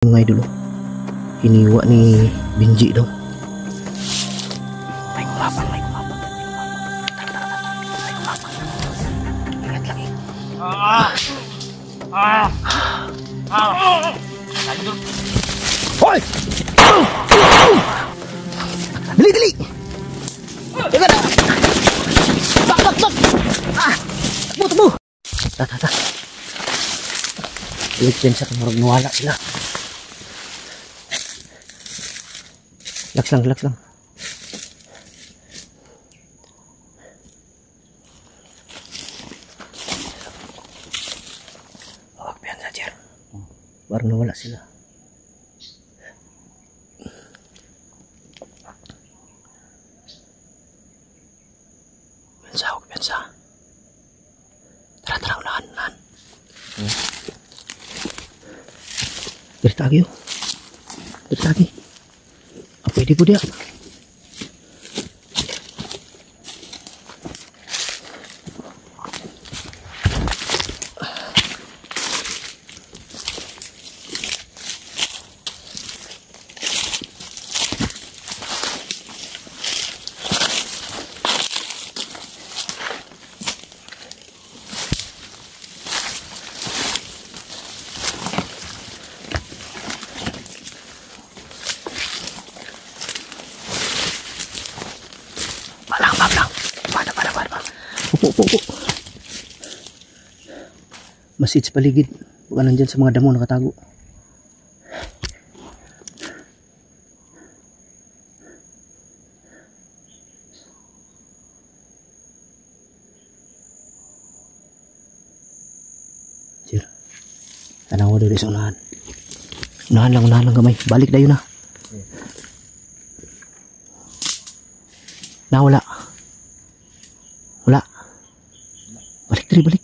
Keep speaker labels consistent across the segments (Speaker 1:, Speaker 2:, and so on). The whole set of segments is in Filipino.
Speaker 1: Mga idol, hiniwa ni Binji daw. May kumapan. Ingat lagi. Hoy! Dali! Teka na! Bak! Tumo! Ta. Iligpin sa kamurag nawala sila. Laks lang. Huwag piyan saja. Baru nawala sila. Piyansa. Tara, unahan. Bertagi. Pwede po dia. Upo. Masid sa paligid. Huwag nandyan sa mga damo nakatago. Sir, tanawa doon sa unahan. Unahan lang kamay. Balik dayo na. Wala. Balik.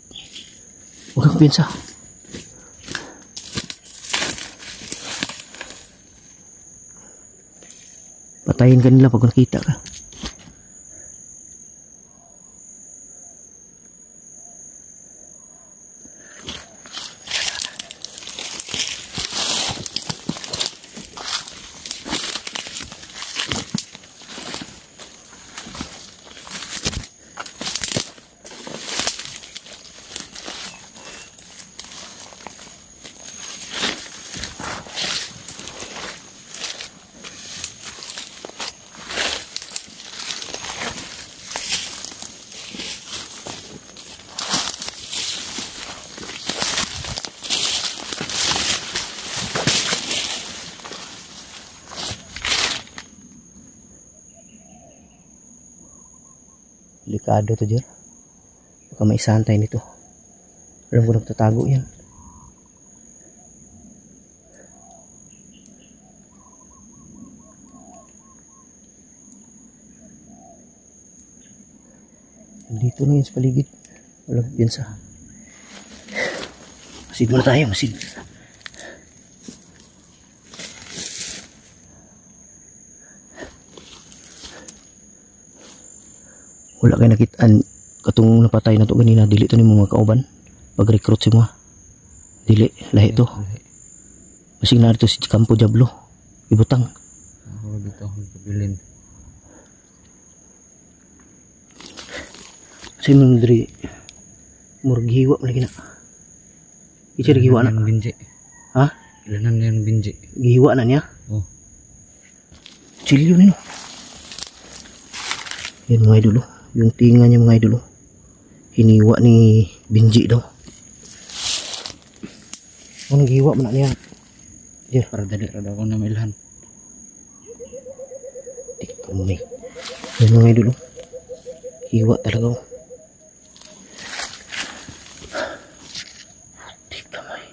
Speaker 1: Huwag kang piyansa. Patayin ka nila pag nakita ka. Delikado to, Jer. Baka may santay nito. Alam ko nagtatago yan. Dito na yan sa paligid. Walang piyansa. Masid muna tayo, masid. Wala kayo nakitaan katong napatay na to ganina. Dili to ni mga kauban pag-recruit si mga dili lahi to. Masig na ito si Campo Diablo ibutang dito pabilin si Mundri murgiwa lagi na icer giwa na Binji. Ha ilanan yan Binji giwa na niya. Chilyo nino yan mga idolo. Yung tinga niya mga idolo. Hiniwa ni Binji daw. Ano giwa mo na niya? Diyan. Para dali rada ako na mailhan. Di kamay. Yan mga idolo. Hiwa talaga ako. Di kamay.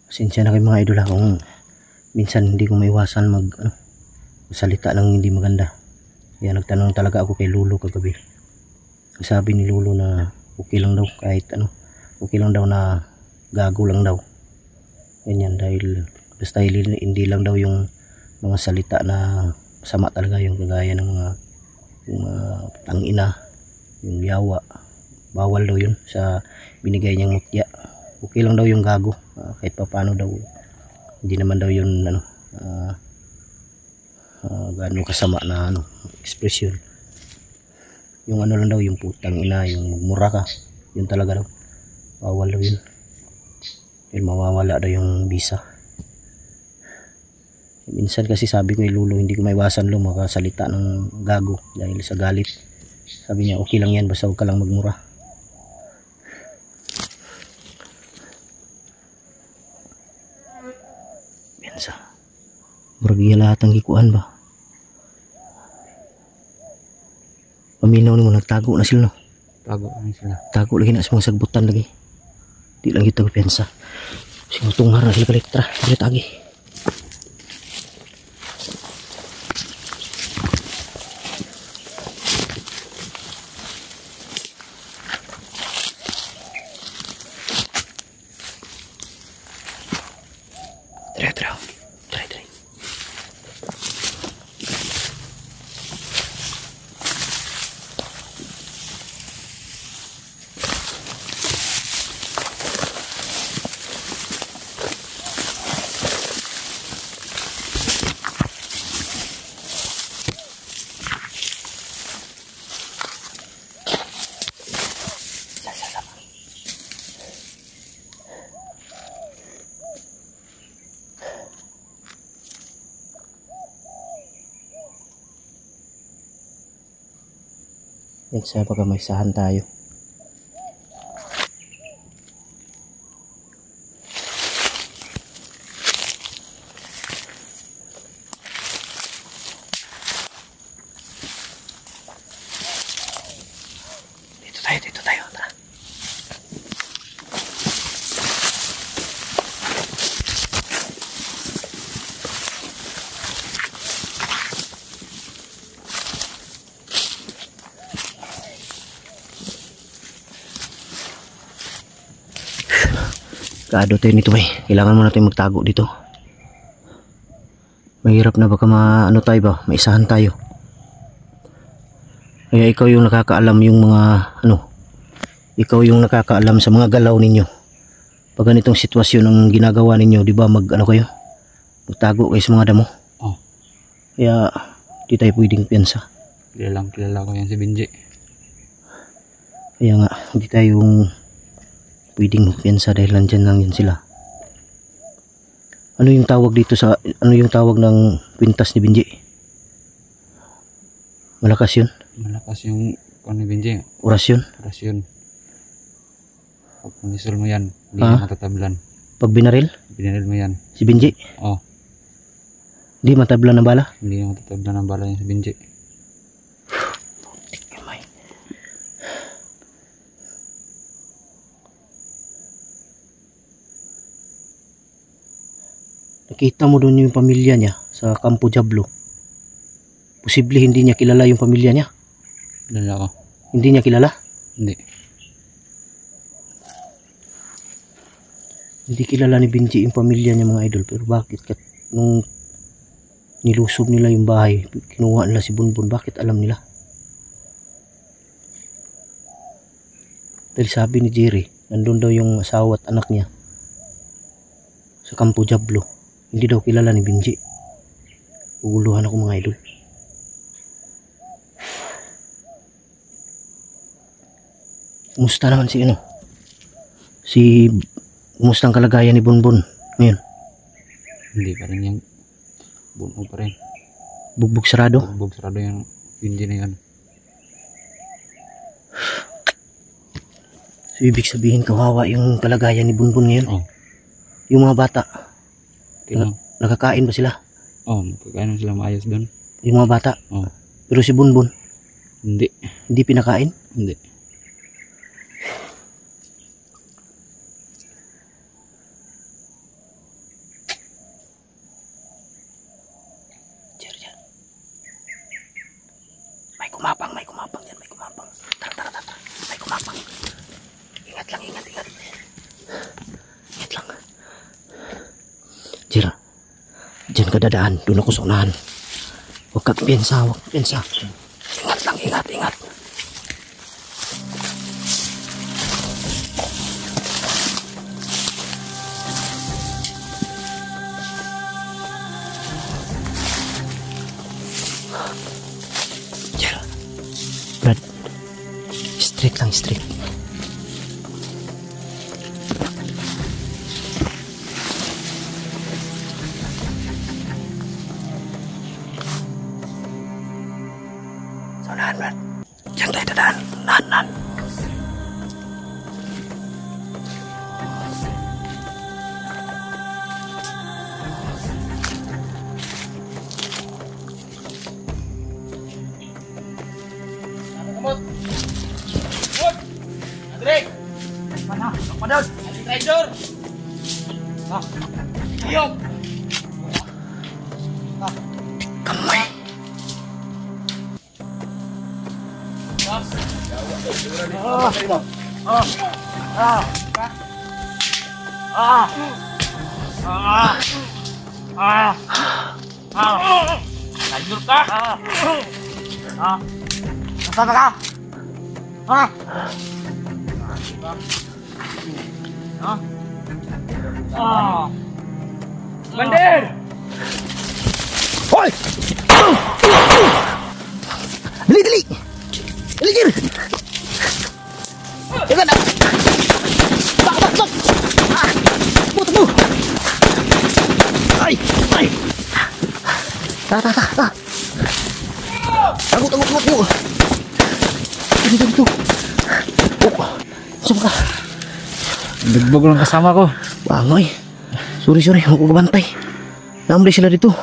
Speaker 1: Pasensya na kayo mga idol kung minsan hindi ko maiwasan magsalita ng hindi maganda. Kaya nagtanong talaga ako kay Lolo kagabi. Sabi ni Lolo na okay lang daw kahit okay lang daw na gago lang daw. Ganyan dahil basta hindi lang daw yung mga salita na masama talaga, yung kagaya ng mga yung tangina, yung yawa, bawal daw yun sa binigay niyang mutya. Okay lang daw yung gago, kahit pa paano daw, hindi naman daw yun gaano kasama na expression. Yung lang daw, yung putang ina, yung mura ka, yun talaga daw, bawal daw yun. Dahil mawawala daw yung visa. Minsan kasi sabi ko Lulo, hindi ko maiwasan makasalita ng gago dahil sa galit. Sabi niya okay lang yan, basta huwag ka lang magmura. Piyansa, murag lahat ang gikuan ba? Paminaw ni mo, nagtago na sila, no?
Speaker 2: Tago na sila.
Speaker 1: Tago lagi na sa mga sagbutan lagi. Di lang kita piyansa. Sinutungar na sila kalitra. Dili tagi. Try. Yan sa baka may sahan tayo. Dito tayo, tara. Kaado tayo nito kailangan muna tayo magtago dito. Mahirap na baka tayo ba, maisahan tayo. Kaya ikaw yung nakakaalam yung mga ikaw yung nakakaalam sa mga galaw ninyo. Pag ganitong sitwasyon ang ginagawa ninyo, di ba kayo? Magtago kayo sa mga damo.
Speaker 2: Oh.
Speaker 1: Kaya di tayo pwedeng piyansa.
Speaker 2: Kilala ko yan si Benji.
Speaker 1: Kaya nga, hindi tayong pwedeng magpiyansa dahil nandyan lang yan sila. Ano yung tawag dito ano yung tawag ng kwintas ni Benji? Malakas yun?
Speaker 2: Malakas yung ni Benji.
Speaker 1: Orasyon?
Speaker 2: Pag manisol mo yan, hindi na matatablan.
Speaker 1: Pag binaril
Speaker 2: mo yan.
Speaker 1: si Benji?
Speaker 2: Oh.
Speaker 1: Hindi matablan ng bala?
Speaker 2: Hindi na matatablan ng bala yan si Benji. Nakita mo doon yung pamilya niya sa Campo Diablo. Posible hindi niya kilala yung pamilya niya. Kilala ko.
Speaker 1: Hindi niya kilala?
Speaker 2: Hindi.
Speaker 1: Hindi kilala ni Benji yung pamilya niya, mga idol. Pero bakit nung nilusob nila yung bahay, kinuha nila si Bunbun, bakit alam nila? Dahil sabi ni Jerry, nandun daw yung asawa at anak niya sa Campo Diablo. Hindi daw kilala ni Benji. Uguluhan ako, mga idol. Kumusta naman kumusta ang kalagayan ni Bunbun ngayon?
Speaker 2: Hindi pa rin yan. Bunog pa rin.
Speaker 1: Bugbog sarado?
Speaker 2: Bugbog sarado yung Benji na yan.
Speaker 1: So ibig sabihin kawawa yung kalagayan ni Bunbun ngayon?
Speaker 2: Oh.
Speaker 1: Yung mga bata,
Speaker 2: nakakain
Speaker 1: ba sila?
Speaker 2: Oh, nakakain sila maayos doon.
Speaker 1: Yung mga bata?
Speaker 2: Oh.
Speaker 1: Pero si Bunbun?
Speaker 2: Hindi.
Speaker 1: Hindi pinakain?
Speaker 2: Hindi.
Speaker 1: May kumapang dyan, may kumapang. Tara. May kumapang. Ingat lang. Ingat lang. Jira. Diyan
Speaker 2: Diyan ka dadaan. Doon ako sa unahan. Huwag kang piensa, huwag kang piensa. Ingat lang, ingat, ingat. Diyan. Brad, straight lang, straight. Unahan, Brad. Diyan tayo dadaan. Unahan, unahan.
Speaker 3: Andre! Mana? Padahal! Andre Rider! Iyok!
Speaker 2: Kamay.
Speaker 3: Rider ka! Nasaan ka? Bandir!
Speaker 2: Hoy! Dali, dali! Dali, Jir! Teka na! Bak, bak, bak! Tubo, tubo! Ay! Ay! Ta! Tago, tago, tago, tago! Dito, dito! Oh! Saan ka?
Speaker 3: Bigbog lang kasama ko.
Speaker 2: Bangoy! Sorry, huwag ko kabantay. Naamlay sila dito.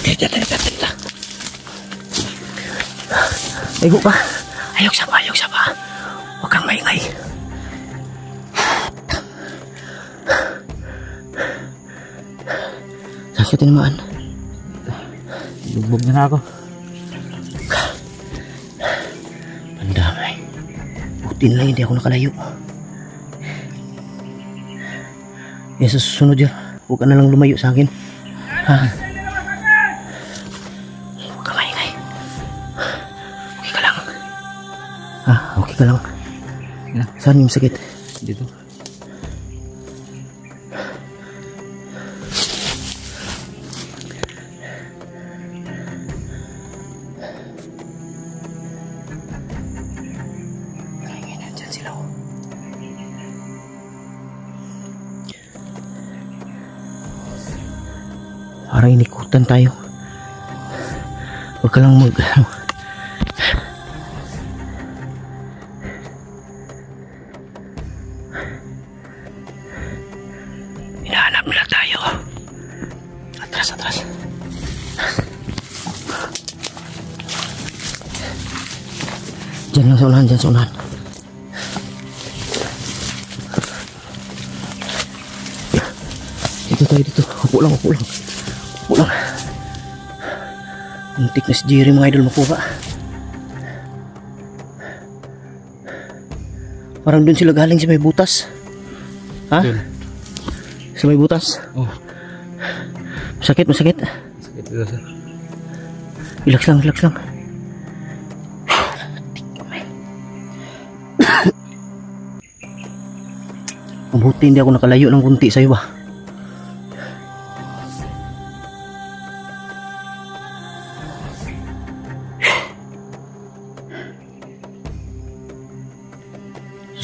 Speaker 2: Tita. Aygo ka. Ayok sa pa. Huwag kang maingay. Saan ka tinamaan?
Speaker 3: Bigbog na ako.
Speaker 2: Pandamay. Buti na lang hindi ako nakalayo. Sa susunod yan, huwag ka na lang lumayo sa akin. Ha? Huwag ka maingay. Okay ka lang. Ha? Okay ka lang. Saan yung sakit?
Speaker 3: Dito.
Speaker 2: Ay, nandyan sila. Parang inikutan tayo. Huwag ka lang hinahanap nila tayo. Atras. Diyan lang sa unahan, Dito tayo, dito. Upo lang. Muntik na si Jerry, mga idol, makuha. Parang doon sila galing sa may butas. Ha?
Speaker 3: Doon.
Speaker 2: Sa may butas?
Speaker 3: Oh.
Speaker 2: Masakit.
Speaker 3: Sakit dito, sir.
Speaker 2: Relax lang. Mabuti hindi ako nakalayo ng kunti sa'yo ba?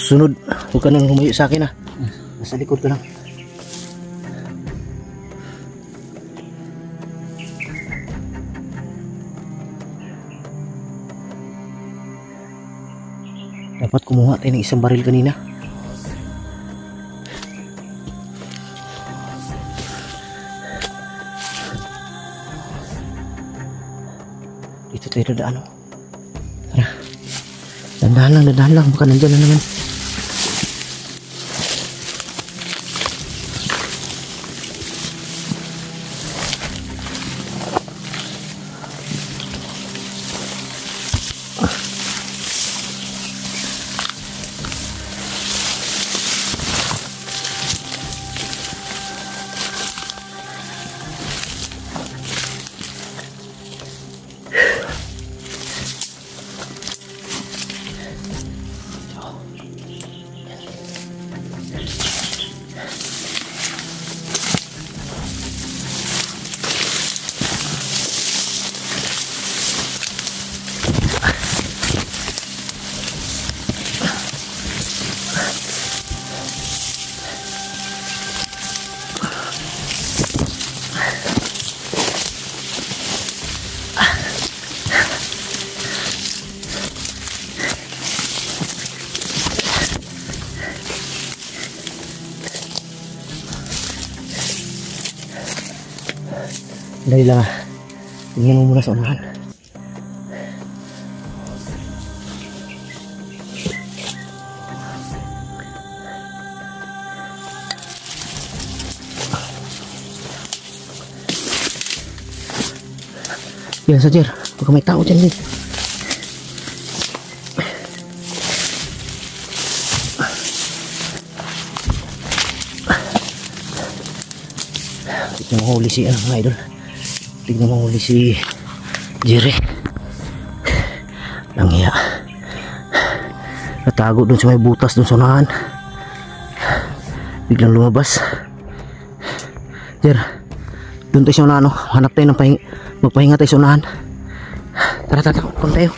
Speaker 2: Susunod, huwag ka nang lumayo sa akin, ha. Nasa likod ka lang. Dapat kumuha tayo ng isang baril kanina. Dito tayo dadaan, oh. Tara. Dandahan lang. Baka nandyan na naman. Sandali lang ah. Tingnan mo muna sa unahan. Yan sa Jer, baka may tao dyan din. Tignan mo huli si ano mga idol. Tignan mo huli si Jerry. Langya. Natago dun sa may butas dun sa unahan. Biglang lumabas. Jer, dun tayo sa unahan, no? Hanap tayo ng magpahinga tayo sa unahan. Tara, kung tayo.